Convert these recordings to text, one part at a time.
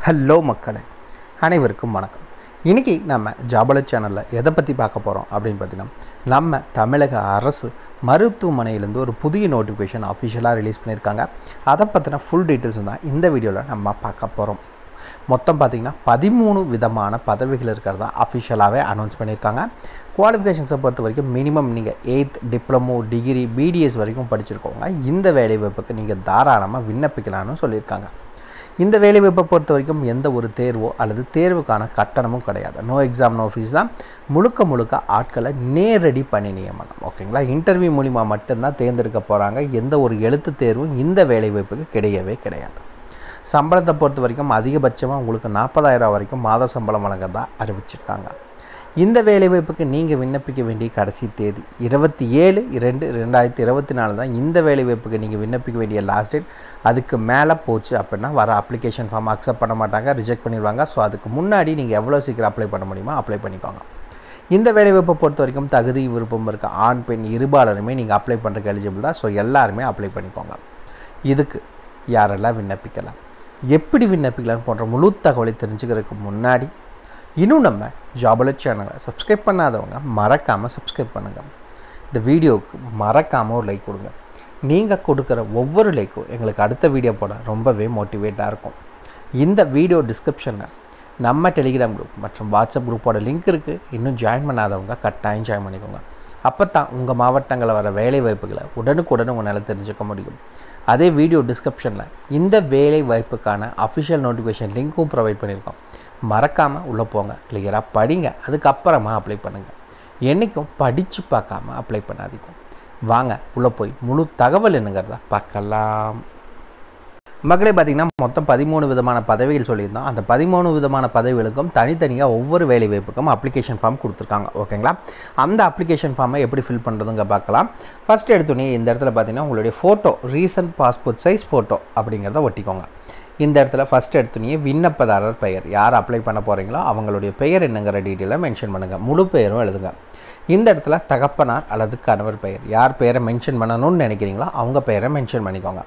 Hello மக்களே, அனைவருக்கும் வணக்கம். இன்றைக்கி நம்ம ஜாபல சேனலில் எதை பற்றி பார்க்க போகிறோம் அப்படின்னு பார்த்தீங்கன்னா, நம்ம தமிழக அரசு மருத்துவமனையிலேருந்து ஒரு புதிய நோட்டிஃபிகேஷன் அஃபிஷியலாக ரிலீஸ் பண்ணியிருக்காங்க. அதை பற்றின ஃபுல் டீட்டெயில்ஸ் தான் இந்த வீடியோவில் நம்ம பார்க்க போகிறோம். மொத்தம் பார்த்திங்கன்னா 13 விதமான பதவிகள் இருக்கிறதா அஃபிஷியலாகவே அனௌன்ஸ் பண்ணியிருக்காங்க. குவாலிஃபிகேஷன்ஸை பொறுத்த வரைக்கும் மினிமம் நீங்கள் 8th டிப்ளமோ, டிகிரி, பிடிஎஸ் வரைக்கும் படிச்சிருக்கோங்க. இந்த வேலைவாய்ப்புக்கு நீங்கள் தாராளமாக விண்ணப்பிக்கலாம்னு சொல்லியிருக்காங்க. இந்த வேலைவாய்ப்பை பொறுத்த வரைக்கும் எந்த ஒரு தேர்வோ அல்லது தேர்வுக்கான கட்டணமும் கிடையாது. நோ எக்ஸாம் நோ ஃபீஸ் தான். முழுக்க ஆட்களை நேரடி பணி நியமனம். ஓகேங்களா? இன்டர்வியூ மூலிமா மட்டும்தான் தேர்ந்தெடுக்க போகிறாங்க. எந்த ஒரு எழுத்து தேர்வும் இந்த வேலைவாய்ப்புக்கு கிடையாது. சம்பளத்தை பொறுத்த வரைக்கும் அதிகபட்சமாக உங்களுக்கு 40,000 வரைக்கும் மாத சம்பளம் வழங்குறதா அறிவிச்சிருக்காங்க. இந்த வேலைவாய்ப்புக்கு நீங்கள் விண்ணப்பிக்க வேண்டிய கடைசி தேதி 27/2/2024 தான். இந்த வேலைவாய்ப்புக்கு நீங்கள் விண்ணப்பிக்க வேண்டிய லாஸ்ட் டேட். அதுக்கு மேலே போச்சு அப்படின்னா வர அப்ளிகேஷன் ஃபார்ம் அக்செப்ட் பண்ண மாட்டாங்க, ரிஜெக்ட் பண்ணிடுவாங்க. ஸோ அதுக்கு முன்னாடி நீங்கள் எவ்வளோ சீக்கிரம் அப்ளை பண்ண முடியுமோ அப்ளை பண்ணிக்கோங்க. இந்த வேலைவாய்ப்பை பொறுத்த வரைக்கும் தகுதி விருப்பம் இருக்க ஆண் பெண் இருபாலருமே நீங்கள் அப்ளை பண்ணுறதுக்கு எலிஜிபிள் தான். ஸோ எல்லாருமே அப்ளை பண்ணிக்கோங்க. இதுக்கு யாரெல்லாம் விண்ணப்பிக்கலாம், எப்படி விண்ணப்பிக்கலாம்னு போன்ற முழு தகவலை தெரிஞ்சுக்கிறதுக்கு முன்னாடி இன்னும் நம்ம ஜாபல சேனலை சப்ஸ்கிரைப் பண்ணாதவங்க மறக்காமல் சப்ஸ்கிரைப் பண்ணுங்கள். இந்த வீடியோவுக்கு மறக்காமல் ஒரு லைக் கொடுங்க. நீங்கள் கொடுக்குற ஒவ்வொரு லைக்கும் எங்களுக்கு அடுத்த வீடியோ போட ரொம்பவே மோட்டிவேட்டாக இருக்கும். இந்த வீடியோ டிஸ்கிரிப்ஷனில் நம்ம டெலிகிராம் குரூப் மற்றும் வாட்ஸ்அப் குரூப்போட லிங்க் இருக்குது. இன்னும் ஜாயின் பண்ணாதவங்க கட்டாயம் ஜாயின் பண்ணிக்கோங்க. அப்போ தான் உங்கள் மாவட்டங்களில் வர வேலை வாய்ப்புகளை உடனுக்குடன் உங்களால் தெரிஞ்சுக்க முடியும். அதே வீடியோ டிஸ்கிரிப்ஷனில் இந்த வேலை வாய்ப்புக்கான அஃபிஷியல் நோட்டிஃபிகேஷன் லிங்க்கும் ப்ரொவைட் பண்ணியிருக்கோம். மறக்காமல் உள்ளே போங்க, கிளியராக படிங்க, அதுக்கப்புறமா அப்ளை பண்ணுங்கள். என்றைக்கும் படித்து பார்க்காம அப்ளை பண்ணாதீங்க. வாங்க உள்ளே போய் முழு தகவல் என்னங்கிறத பார்க்கலாம். மக்களே, பார்த்திங்கன்னா மொத்தம் 13 விதமான பதவிகள் சொல்லியிருந்தோம். அந்த 13 விதமான பதவிகளுக்கும் தனித்தனியாக ஒவ்வொரு வேலை வாய்ப்புக்கும் அப்ளிகேஷன் ஃபார்ம் கொடுத்துருக்காங்க. ஓகேங்களா? அந்த அப்ளிகேஷன் ஃபார்மை எப்படி ஃபில் பண்ணுறதுங்க பார்க்கலாம். ஃபஸ்ட் எடுத்தோடனே இந்த இடத்துல பார்த்திங்கன்னா உங்களுடைய photo, recent passport size photo அப்படிங்கிறத ஒட்டிக்கோங்க. இந்த இடத்துல ஃபஸ்ட் எடுத்தோடனே விண்ணப்பதாரர் பெயர், யார் அப்ளை பண்ண போகிறீங்களோ அவங்களுடைய பெயர் என்னங்கிற டீட்டெயிலை மென்ஷன் பண்ணுங்கள். முழு பெயரும் எழுதுங்க. இந்த இடத்துல தகப்பனார் அல்லது கணவர் பெயர், யார் பெயரை மென்ஷன் பண்ணணும்னு நினைக்கிறீங்களோ அவங்க பெயரை மென்ஷன் பண்ணிக்கோங்க.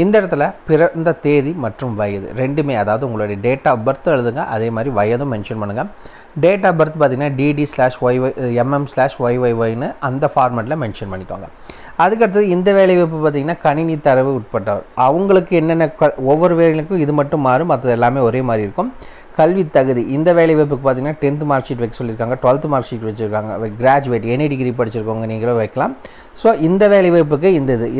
இந்த இடத்துல பிறந்த தேதி மற்றும் வயது ரெண்டுமே, அதாவது உங்களுடைய டேட் ஆஃப் பர்த் எழுதுங்க. அதே மாதிரி வயதும் மென்ஷன் பண்ணுங்கள். டேட் ஆஃப் பர்த் பார்த்திங்கன்னா DD/MM/YYYன்னு அந்த ஃபார்மேட்டில் மென்ஷன் பண்ணிக்கோங்க. அதுக்கடுத்தது இந்த வேலைவாய்ப்பு பார்த்திங்கன்னா கணினி தரவு உட்பட்டவர், அவங்களுக்கு என்னென்ன ஒவ்வொரு வேலைகளுக்கும் இது மட்டும் மாறும், மற்றது எல்லாமே ஒரே மாதிரி இருக்கும். கல்வி தகுதி, இந்த வேலைவாய்ப்புக்கு பார்த்திங்கன்னா 10th மார்க் ஷீட் வைக்க சொல்லியிருக்காங்க, 12th மார்க் ஷீட் வச்சுருக்காங்க. கிராஜுவேட், எனி டிகிரி படிச்சிருக்கவங்க நீங்களும் வைக்கலாம். ஸோ இந்த வேலைவாய்ப்புக்கு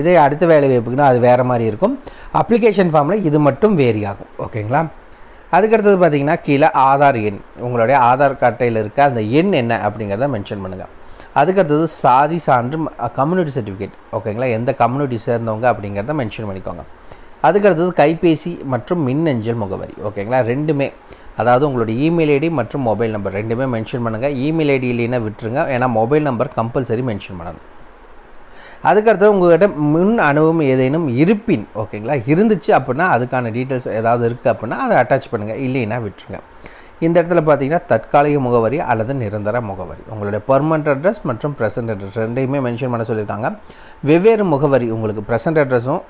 இதே அடுத்த வேலைவாய்ப்புக்குன்னா அது வேறு மாதிரி இருக்கும். அப்ளிகேஷன் ஃபார்மில் இது மட்டும் வேரி ஆகும். ஓகேங்களா? அதுக்கடுத்தது பார்த்திங்கன்னா கீழே ஆதார் எண், உங்களுடைய ஆதார் அட்டையில் இருக்க அந்த எண் என்ன அப்படிங்கிறத மென்ஷன் பண்ணுங்கள். அதுக்கடுத்தது சாதி சான்று, கம்யூனிட்டி சர்டிஃபிகேட், ஓகேங்களா, எந்த கம்யூனிட்டி சேர்ந்தவங்க அப்படிங்கிறத மென்ஷன் பண்ணிக்கோங்க. அதுக்கடுத்தது கைபேசி மற்றும் மின்னஞ்சல் முகவரி, ஓகேங்களா, ரெண்டுமே, அதாவது உங்களுடைய இமெயில் ஐடி மற்றும் மொபைல் நம்பர் ரெண்டுமே மென்ஷன் பண்ணுங்கள். இமெயில் ஐடி இல்லைன்னா விட்டுருங்க, ஏன்னா மொபைல் நம்பர் கம்பல்சரி மென்ஷன் பண்ணணும். அதுக்கடுத்தது உங்கள்கிட்ட முன் அனுபவம் ஏதேனும் இருப்பின், ஓகேங்களா, இருந்துச்சு அப்படின்னா அதுக்கான டீட்டெயில்ஸ் ஏதாவது இருக்குது அப்படின்னா அதை அட்டாச் பண்ணுங்கள், இல்லைன்னா விட்டுருங்க. இந்த இடத்துல பார்த்தீங்கன்னா தற்காலிக முகவரி அல்லது நிரந்தர முகவரி, உங்களுடைய பெர்மனன்ட் அட்ரஸ் மற்றும் ப்ரெசென்ட் அட்ரஸ் ரெண்டையுமே மென்ஷன் பண்ண சொல்லியிருக்காங்க. வெவ்வேறு முகவரி, உங்களுக்கு ப்ரெசென்ட் அட்ரஸும்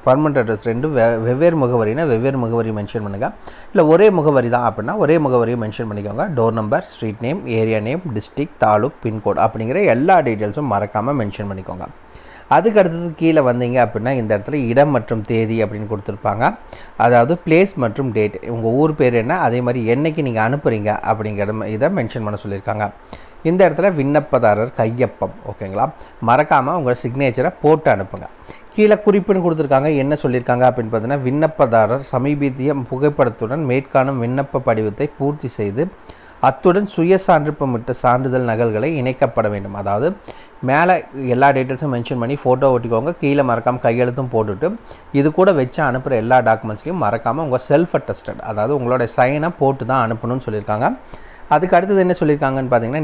பெர்மனன்ட் அட்ரஸ் ரெண்டும் வெவ்வேறு முகவரினா வெவ்வேறு முகவரி மென்ஷன் பண்ணுங்கள். இல்லை ஒரே முகவரி தான் அப்படின்னா ஒரே முகவரியும் மென்ஷன் பண்ணிக்கோங்க. Door number, street name, area name, district, taluk, pin code அப்படிங்கிற எல்லா டீட்டெயில்ஸும் மறக்காமல் மென்ஷன் பண்ணிக்கோங்க. அதுக்கு அடுத்தது கீழே வந்தீங்க அப்படின்னா இந்த இடத்துல இடம் மற்றும் தேதி அப்படின்னு கொடுத்துருப்பாங்க. அதாவது பிளேஸ் மற்றும் டேட், உங்கள் ஊர் பேர் என்ன, அதே மாதிரி என்றைக்கு நீங்கள் அனுப்புகிறீங்க அப்படிங்கிற இதை மென்ஷன் பண்ண சொல்லியிருக்காங்க. இந்த இடத்துல விண்ணப்பதாரர் கையொப்பம், ஓகேங்களா, மறக்காமல் உங்கள் சிக்னேச்சரை போட்டு அனுப்புங்க. கீழே குறிப்புன்னு கொடுத்துருக்காங்க. என்ன சொல்லியிருக்காங்க அப்படின்னு பார்த்தீங்கன்னா, விண்ணப்பதாரர் சமீபத்திய புகைப்படத்துடன் மேற்காணும் விண்ணப்ப படிவத்தை பூர்த்தி செய்து அத்துடன் சுய சான்றிதழ்மிட்ட சான்றிதழ் நகல்களை இணைக்கப்பட வேண்டும். அதாவது மேலே எல்லா டீட்டெயில்ஸும் மென்ஷன் பண்ணி ஃபோட்டோ ஒட்டிக்கோங்க. கீழே மறக்காமல் கையெழுத்தும் போட்டுட்டு இது கூட வச்சு அனுப்புகிற எல்லா டாக்குமெண்ட்ஸ்லையும் மறக்காமல் உங்கள் செல்ஃப் அட்டஸ்டட், அதாவது உங்களோட சைனை போட்டு தான் அனுப்பணும்னு சொல்லியிருக்காங்க. அதுக்கு அடுத்தது என்ன சொல்லியிருக்காங்கன்னு பார்த்தீங்கன்னா,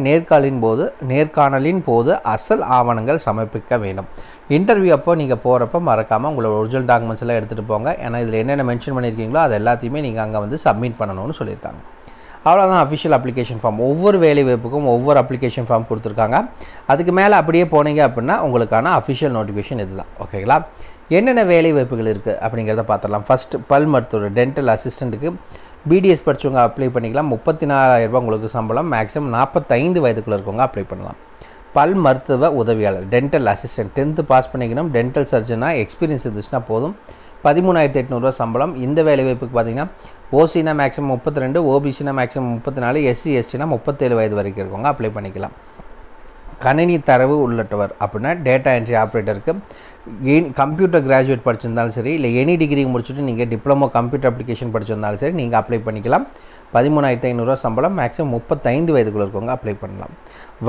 நேர்காணலின் போது அசல் ஆவணங்கள் சமர்ப்பிக்க வேண்டும். இன்டர்வியூ அப்போ நீங்கள் போகிறப்ப மறக்காமல் உங்களோட ஒரிஜினல் டாக்குமெண்ட்ஸ் எல்லாம் எடுத்துகிட்டு போங்க. ஏன்னா இதில் என்னென்ன மென்ஷன் பண்ணியிருக்கீங்களோ அது எல்லாத்தையுமே நீங்கள் அங்கே வந்து சப்மிட் பண்ணணும்னு சொல்லியிருக்காங்க. அவ்வளோதான் அஃபிஷியல் அப்ளிகேஷன் ஃபார்ம். ஒவ்வொரு வேலை வாய்ப்புக்கும் ஒவ்வொரு அப்ளிகேஷன் ஃபார்ம் கொடுத்துருக்காங்க. அதுக்கு மேலே அப்படியே போனீங்க அப்படின்னா உங்களுக்கான அஃபிஷியல் நோட்டிஃபிகேஷன் இதுதான். ஓகேங்களா? என்னென்ன வேலை வாய்ப்புகள் இருக்குது அப்படிங்கிறத பார்த்துடலாம். ஃபஸ்ட்டு பல் மருத்துவர், டென்டல் அசிஸ்டண்ட்டுக்கு பிடிஎஸ் படித்தவங்க அப்ளை பண்ணிக்கலாம். 34,000 ரூபாய் உங்களுக்கு சம்பளம். மேக்ஸிமம் 45 வயதுக்குள்ளே இருக்கவங்க அப்ளை பண்ணலாம். பல் மருத்துவ உதவியாளர் டென்டல் அசிஸ்டன்ட் 10th பாஸ் பண்ணிக்கணும். டென்டல் சர்ஜனாக எக்ஸ்பீரியன்ஸ் இருந்துச்சுன்னா போதும். 13,800 ரூபா சம்பளம். இந்த வேலைவாய்ப்புக்கு பார்த்தீங்கன்னா ஓசினா மேக்ஸிமம் 32, ஓபிசினா மேக்ஸிமம் 34, எஸ்சி எஸ்டினா 37 வயது வரைக்கும் இருக்கவங்க அப்ளை பண்ணிக்கலாம். கணினி தரவு உள்ளட்டவர் அப்படின்னா டேட்டா என்ட்ரி ஆப்ரேட்டருக்கு கம்ப்யூட்டர் கிராஜுவேட் படிச்சிருந்தாலும் சரி, இல்லை எனி டிகிரி முடிச்சுட்டு நீங்கள் டிப்ளமோ கம்ப்யூட்டர் அப்ளிகேஷன் படிச்சிருந்தாலும் சரி நீங்கள் அப்ளை பண்ணிக்கலாம். 13,500 ரூபா சம்பளம். மேக்ஸிமம் 35 வயதுக்குள்ள இருக்கவங்க அப்ளை பண்ணலாம்.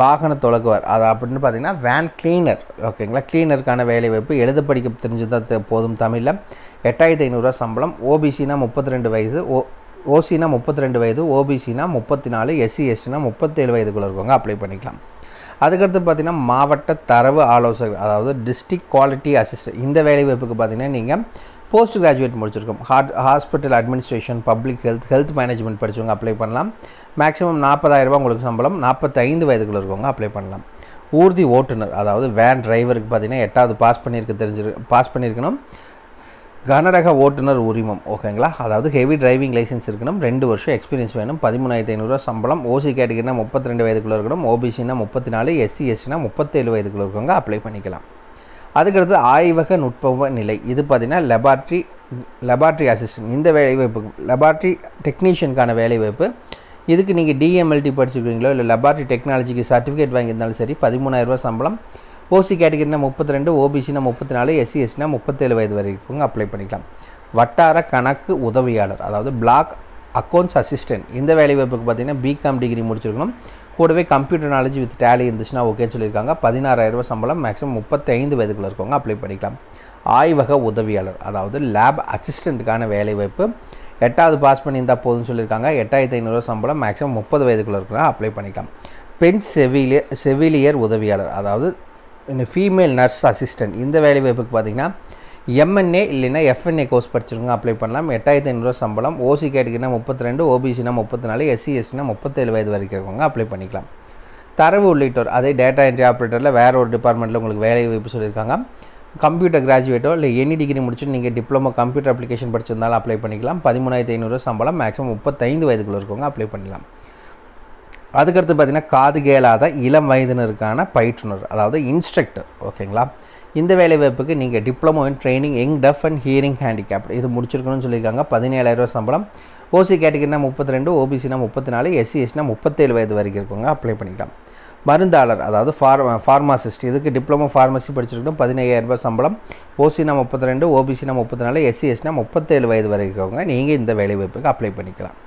வாகன தொலகுவர் அது அப்படின்னு பார்த்தீங்கன்னா வேன் கிளீனர், ஓகேங்களா. கிளீனருக்கான வேலைவாய்ப்பு எழுத படிக்க தெரிஞ்சுதான் போதும். தமிழில் 8,500 ரூபா சம்பளம். ஓபிசினா 32 வயது, ஓசினா 32 வயது, ஓபிசினா 34, எஸ்சி எஸ்டினா 37 வயதுக்குள்ள இருக்கவங்க அப்ளை பண்ணிக்கலாம். அதுக்கடுத்து பார்த்திங்கன்னா மாவட்ட தரவு ஆலோசகர், அதாவது டிஸ்ட்ரிக்ட் குவாலிட்டி அசிஸ்டன்ட். இந்த வேலைவாய்ப்புக்கு பார்த்திங்கன்னா நீங்கள் போஸ்ட் கிராஜுவேட் முடிச்சிருக்கோம். Hospital administration, public health management படித்தவங்க அப்ளை பண்ணலாம். மேக்ஸிமம் 40,000 ரூபா உங்களுக்கு சம்பளம். 45 வயதுக்குள்ள இருக்கவங்க அப்ளை பண்ணலாம். ஊர்தி ஓட்டுநர், அதாவது வேன் டிரைவருக்கு பார்த்திங்கன்னா 8வது பாஸ் பண்ணியிருக்கணும். கனரக ஓட்டுநர் உரிமம், ஓகேங்களா. அதாவது ஹெவி டிரைவிங் லைசன்ஸ் இருக்கணும். 2 வருஷம் எக்ஸ்பீரியன்ஸ் வேணும். 13,500 ரூபா சம்பளம். ஓசி கேட்டகரினா 32 வயதுக்குள்ளே இருக்கணும். ஓபிசினா 34, எஸ்சி எஸ்டினா 37 வயதுக்குள்ளே இருக்கவங்க அப்ளை பண்ணிக்கலாம். அதுக்கடுத்து ஆய்வக நுட்ப நிலை, இது பார்த்திங்கன்னா லெபார்ட்ரி அசிஸ்டன்ட். இந்த வேலைவாய்ப்பு லெபார்ட்ரி டெக்னீஷியனுக்கான வேலைவாய்ப்பு. இதுக்கு நீங்கள் டிஎம்எல்டி படிச்சிருக்கீங்களோ இல்லை லெபார்ட்ரி டெக்னாலஜிக்கு சர்டிஃபிகேட் வாங்கியிருந்தாலும் சரி 13,000 ரூபா சம்பளம். ஓசி கேட்டகரினா 32, ஓபிசினா 34, எஸ்சி எஸ்டினா 37 வயது வரைக்கும் அப்ளை பண்ணிக்கலாம். வட்டார கணக்கு உதவியாளர், அதாவது பிளாக் அக்கௌண்ட்ஸ் அசிஸ்டன்ட். இந்த வேலைவாய்ப்புக்கு பார்த்திங்கன்னா பிகாம் டிகிரி முடிச்சிருக்கணும். கூடவே கம்ப்யூட்டர் நாலேஜ் வித் டேலி இருந்துச்சுன்னா ஓகேன்னு சொல்லியிருக்காங்க. 16,000 ரூபா சம்பளம். மேக்ஸிமம் 35 வயதுக்குள்ள இருக்கவங்க அப்ளை பண்ணிக்கலாம். ஆய்வக உதவியாளர், அதாவது லேப் அசிஸ்டண்ட்டுக்கான வேலைவாய்ப்பு. 8வது பாஸ் பண்ணியிருந்தால் போதும்னு சொல்லியிருக்காங்க. 8,500 ரூபா சம்பளம். மேக்ஸிமம் 30 வயதுக்குள்ள இருக்கிறாங்க அப்ளை பண்ணிக்கலாம். பெண் செவிலியர் உதவியாளர், அதாவது ஃபீமேல் நர்ஸ் அசிஸ்டன்ட். இந்த வேலைவாய்ப்புக்கு பார்த்திங்கன்னா எம்என்ஏ இல்லைன்னா எஃப்என்ஏ கோர்ஸ் படிச்சிருக்கோங்க அப்ளை பண்ணலாம். 8,500 ரூபா சம்பளம். ஓசி கேட்டகரினா 32, ஓபிசினா 34, எஸ்சி எஸ்டினா 37 வயது வரைக்கும் இருக்கவங்க அப்ளை பண்ணிக்கலாம். தரவு உள்ளிட்டோர், அதே டேட்டா என்ட்ரி ஆப்ரேட்டரில் வேறு ஒரு டிபார்ட்மெண்ட்டில் உங்களுக்கு வேலை வாய்ப்பு சொல்லியிருக்காங்க. கம்ப்யூட்டர் கிராஜுவேட்டோ இல்லை எனி டிகிரி முடிச்சுட்டு நீங்கள் டிப்ளமோ கம்ப்யூட்டர் அப்ளிகேஷன் படிச்சிருந்தாலும் அப்ளை பண்ணிக்கலாம். 13,500 ரூபா சம்பளம். மேக்ஸிமம் 35 வயதுக்குள்ள இருக்கவங்க அப்ளை பண்ணலாம். அதுக்கடுத்து பார்த்திங்கன்னா காது கேளாத இளம் வயதினருக்கான பயிற்றுனர், அதாவது இன்ஸ்ட்ரக்டர், ஓகேங்களா. இந்த வேலைவாய்ப்புக்கு நீங்கள் diploma in training young deaf and hearing handicap இது முடிச்சிருக்கணும்னு சொல்லியிருக்காங்க. 17,000 ரூபா சம்பளம். ஓசி கேட்டகரினா 32, ஓபிசினா 34, எஸ்சி எஸ்டினா 37 வயது வரைக்கும் இருக்கவங்க அப்ளை பண்ணிக்கலாம். மருந்தாளர், அதாவது ஃபார்மாசிஸ்ட். இதுக்கு டிப்ளமோ ஃபார்மசி படிச்சிருக்கணும். 15,000 ரூபா சம்பளம். ஓசினா 32, ஓபிசினா 34, எஸ்சி எஸ்டினா 37 வயது வரைக்கும் இருக்கவங்க நீங்கள் இந்த வேலைவாய்ப்புக்கு அப்ளை பண்ணிக்கலாம்.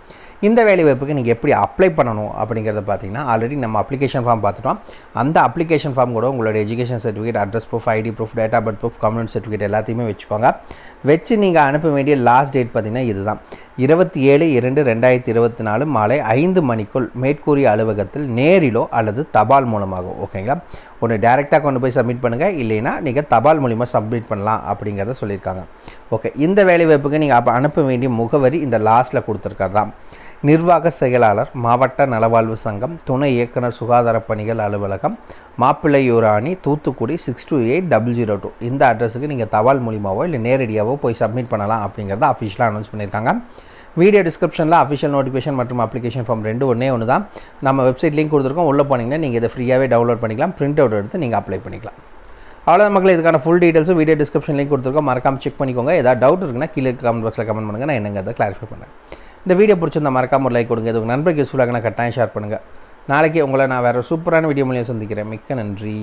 இந்த வேலைவாய்ப்புக்கு நீங்கள் எப்படி அப்ளை பண்ணணும் அப்படிங்கிறத பார்த்தீங்கன்னா ஆல்ரெடி நம்ம அப்ளிகேஷன் ஃபார்ம் பார்த்துட்டோம். அந்த அப்ளிகேஷன் ஃபார்ம் கூட உங்களோட education certificate, address proof, ID proof, date of birth proof, community certificate எல்லாத்தையுமே வச்சுக்கோங்க. வச்சு நீங்கள் அனுப்ப வேண்டிய லாஸ்ட் டேட் பார்த்திங்கன்னா இதுதான் 27/2/2024 மாலை 5 மணிக்குள் மேற்கூறிய அலுவலகத்தில் நேரிலோ அல்லது தபால் மூலமாகும், ஓகேங்களா. ஒன்று டேரெக்டாக கொண்டு போய் சப்மிட் பண்ணுங்கள், இல்லைன்னா நீங்கள் தபால் மூலிமா சப்மிட் பண்ணலாம் அப்படிங்கிறத சொல்லியிருக்காங்க. ஓகே, இந்த வேலைவாய்ப்புக்கு நீங்கள் அனுப்ப வேண்டிய முகவரி இந்த லாஸ்ட்டில் கொடுத்துருக்காரு தான். நிர்வாக செயலாளர், மாவட்ட நலவாழ்வு சங்கம், துணை இயக்குனர், சுகாதார பணிகள் அலுவலகம், மாப்பிள்ளையூராணி, தூத்துக்குடி 628002. இந்த அட்ரஸுக்கு நீங்கள் தபால் மூலிமாவோ இல்லை நேரடியாகவோ போய் சப்மிட் பண்ணலாம் அப்படிங்கிறத அஃபிஷியலாக அனௌன்ஸ் பண்ணியிருக்காங்க. வீடியோ டிஸ்கிரிப்ஷனில் அஃபிஷியல் நோட்டிஃபிகேஷன் மற்றும் அப்ளிகேஷன் ஃபார்ம் ஒன்று தான். நம்ம வெப்சைட் லிங்க் கொடுத்துருக்கோம். உள்ளே போனீங்கன்னா நீங்கள் இதை ஃப்ரீயாகவே டவுன்லோட் பண்ணிக்கலாம். பிரிண்ட் அவுட் எடுத்து நீங்கள் அப்ளை பண்ணிக்கலாம். அவ்வளோதான் மக்களே, இதுக்கான ஃபுல் டீட்டெயில்ஸும் வீடியோ டிஸ்கிரிப்ஷன் லிங்க் கொடுத்துருக்கோம். மறக்காமல் செக் பண்ணிக்கோங்க. ஏதாவது டவுட் இருக்குன்னா கீழே கமெண்ட் பாக்ஸில் கமெண்ட் பண்ணுங்கள், நான் என்னங்கிறத கிளாரிஃபை பண்ணுறேன். இந்த வீடியோ பிடிச்சிருந்தா மறக்காம ஒரு லைக் கொடுங்க. இது உங்கள் நண்பருக்கு யூஸ்ஃபுல்லாக கட்டாயம் ஷேர் பண்ணுங்கள். நாளைக்கு உங்களை நான் வேறு சூப்பரான வீடியோ மூலியம் சந்திக்கிறேன். மிக்க நன்றி.